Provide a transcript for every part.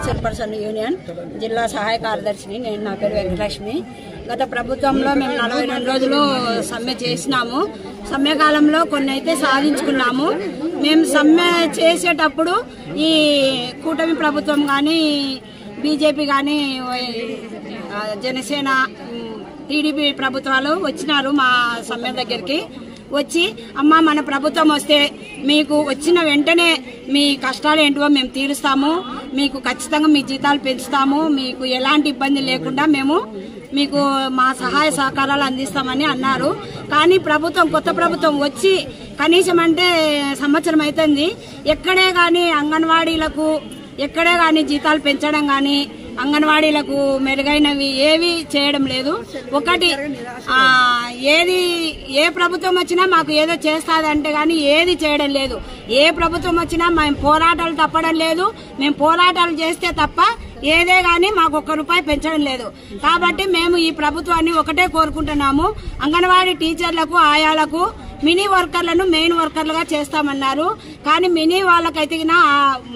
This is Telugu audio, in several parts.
చైర్పర్సన్ యూనియన్ జిల్లా సహాయ కార్యదర్శిని. నేను నా పేరు వెంకటలక్ష్మి. గత ప్రభుత్వంలో మేము 42 రోజులు సమ్మె చేసినాము. సమ్మె కాలంలో కొన్ని అయితే సాధించుకున్నాము. మేము సమ్మె చేసేటప్పుడు ఈ కూటమి ప్రభుత్వం కానీ బీజేపీ కానీ జనసేన టీడీపీ ప్రభుత్వాలు వచ్చినారు మా సమ్మె దగ్గరికి. వచ్చి అమ్మ మన ప్రభుత్వం వస్తే మీకు వచ్చిన వెంటనే మీ కష్టాలు ఏంటో మేము తీరుస్తాము, మీకు ఖచ్చితంగా మీ జీతాలు పెంచుతాము, మీకు ఎలాంటి ఇబ్బంది లేకుండా మేము మీకు మా సహాయ సహకారాలు అందిస్తామని అన్నారు. కానీ ప్రభుత్వం కొత్త ప్రభుత్వం వచ్చి కనీసం అంటే సంవత్సరం అవుతుంది. ఎక్కడే కానీ అంగన్వాడీలకు ఎక్కడే కానీ జీతాలు పెంచడం కానీ అంగన్వాడీలకు మెరుగైనవి ఏవి చేయడం లేదు. ఒకటి ఏ ప్రభుత్వం వచ్చినా మాకు ఏదో చేస్తాదంటే కానీ ఏది చేయడం లేదు. ఏ ప్రభుత్వం వచ్చినా మేము పోరాటాలు తప్పడం లేదు. మేము పోరాటాలు చేస్తే తప్ప ఏదే గాని మాకు ₹1 పెంచడం లేదు. కాబట్టి మేము ఈ ప్రభుత్వాన్ని ఒకటే కోరుకుంటున్నాము. అంగన్వాడీ టీచర్లకు ఆయాలకు మినీ వర్కర్లను మెయిన్ వర్కర్లుగా చేస్తామన్నారు. కానీ మినీ వాళ్ళకైతే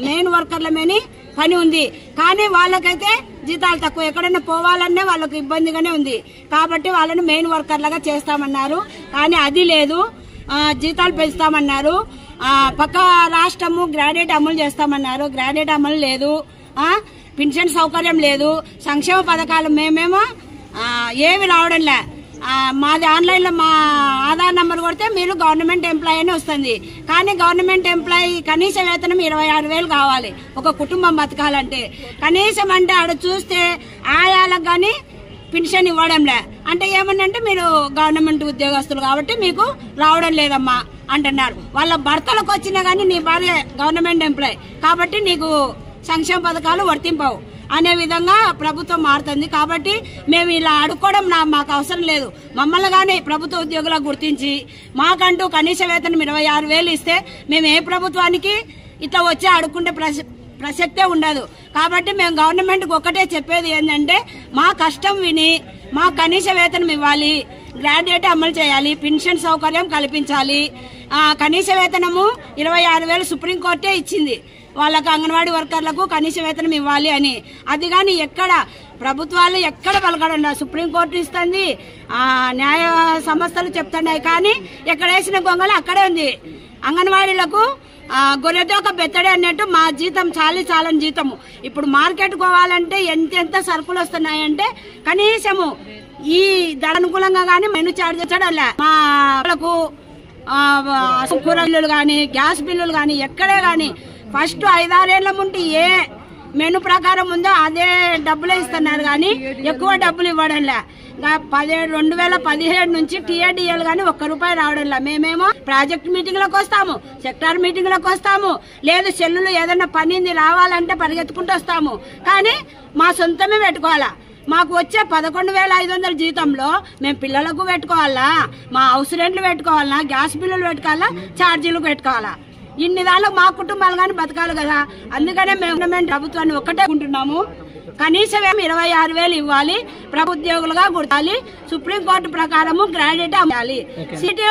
మెయిన్ వర్కర్ల మీద పని ఉంది, కానీ వాళ్ళకైతే జీతాలు తక్కువ. ఎక్కడైనా పోవాలన్నా వాళ్ళకు ఇబ్బందిగానే ఉంది. కాబట్టి వాళ్ళని మెయిన్ వర్కర్లుగా చేస్తామన్నారు. కానీ అది లేదు. జీతాలు పెంచుతామన్నారు. పక్క రాష్ట్రము గ్రాడ్యుయేట్ అమలు చేస్తామన్నారు. గ్రాడ్యుయేట్ అమలు లేదు. పెన్షన్ సౌకర్యం లేదు. సంక్షేమ పథకాలు మేమేమో ఏమి రావడంలే. మాది ఆన్లైన్లో మా ఆధార్ నంబర్ కొడితే మీరు గవర్నమెంట్ ఎంప్లాయీ అని వస్తుంది. కానీ గవర్నమెంట్ ఎంప్లాయీ కనీస వేతనం 26,000 కావాలి ఒక కుటుంబం బతకాలంటే. కనీసం అంటే ఆడ చూస్తే ఆయాలకు కానీ పెన్షన్ ఇవ్వడంలే. అంటే ఏమన్నంటే మీరు గవర్నమెంట్ ఉద్యోగస్తులు కాబట్టి మీకు రావడం లేదమ్మా అంటున్నారు. వాళ్ళ భర్తలకు వచ్చినా కానీ నీ భార్య గవర్నమెంట్ ఎంప్లాయీ కాబట్టి నీకు సంక్షేమ పథకాలు వర్తింపవు అనే విధంగా ప్రభుత్వం మారుతుంది. కాబట్టి మేము ఇలా అడుక్కోవడం మాకు అవసరం లేదు. మమ్మల్ని కానీ ప్రభుత్వ ఉద్యోగులకు గుర్తించి మాకంటూ కనీస వేతనం 26,000 ఇస్తే మేము ఏ ప్రభుత్వానికి ఇట్లా వచ్చి అడుక్కుంటే ప్రసక్తే ఉండదు. కాబట్టి మేము గవర్నమెంట్కి ఒక్కటే చెప్పేది ఏంటంటే మా కష్టం విని మా కనీస వేతనం ఇవ్వాలి, గ్రాడ్యుయేట్ అమలు చేయాలి, పెన్షన్ సౌకర్యం కల్పించాలి. కనీస వేతనము 26,000 సుప్రీంకోర్టే ఇచ్చింది. వాళ్ళకు అంగన్వాడీ వర్కర్లకు కనీస వేతనం ఇవ్వాలి అని. అది కానీ ఎక్కడ ప్రభుత్వాలు ఎక్కడ పలకడం, సుప్రీంకోర్టు ఇస్తుంది, న్యాయ సంస్థలు చెప్తున్నాయి. కానీ ఎక్కడ వేసిన గొంగలు అక్కడే ఉంది. అంగన్వాడీలకు గొర్రెతో ఒక బెత్తడే అన్నట్టు మా జీతం చాలని జీతము. ఇప్పుడు మార్కెట్ పోవాలంటే ఎంత సరుకులు వస్తున్నాయంటే కనీసము ఈ ధర అనుకూలంగా కానీ మెను చార్జ్ చేయడం మా వాళ్ళకు కూర బిల్లులు కానీ గ్యాస్ బిల్లులు కానీ ఎక్కడే కానీ ఫస్ట్ 5-6 ఏళ్ల ముందు ఏ మెను ప్రకారం ఉందో అదే డబ్బులే ఇస్తున్నారు. కానీ ఎక్కువ డబ్బులు ఇవ్వడంలే. 2017 నుంచి టీఏడిఎల్ కానీ ₹1 రావడంలే. మేమేమో ప్రాజెక్ట్ మీటింగ్లకు వస్తాము, సెక్టార్ మీటింగ్లకు వస్తాము, లేదు సెల్లులు ఏదైనా పనింది రావాలంటే పరిగెత్తుకుంటూ వస్తాము. కానీ మా సొంతమే పెట్టుకోవాలా. మాకు వచ్చే 11,500 జీతంలో మేము పిల్లలకు పెట్టుకోవాలా, మా హౌస్ రెంట్లు పెట్టుకోవాలా, గ్యాస్ బిల్లులు పెట్టుకోవాలా, ఛార్జీలు పెట్టుకోవాలా. ఇన్ని దానిలో మా కుటుంబాలు కానీ బతకాలి కదా. అందుకనే మేము ప్రభుత్వాన్ని ఒక్కటే ఉంటున్నాము. కనీసం 26,000 ఇవ్వాలి, ప్రభుత్వ ఉద్యోగులుగా గుర్తాలి, సుప్రీంకోర్టు ప్రకారము గ్రాడ్యుయేట్ అవ్వాలి. సిటీ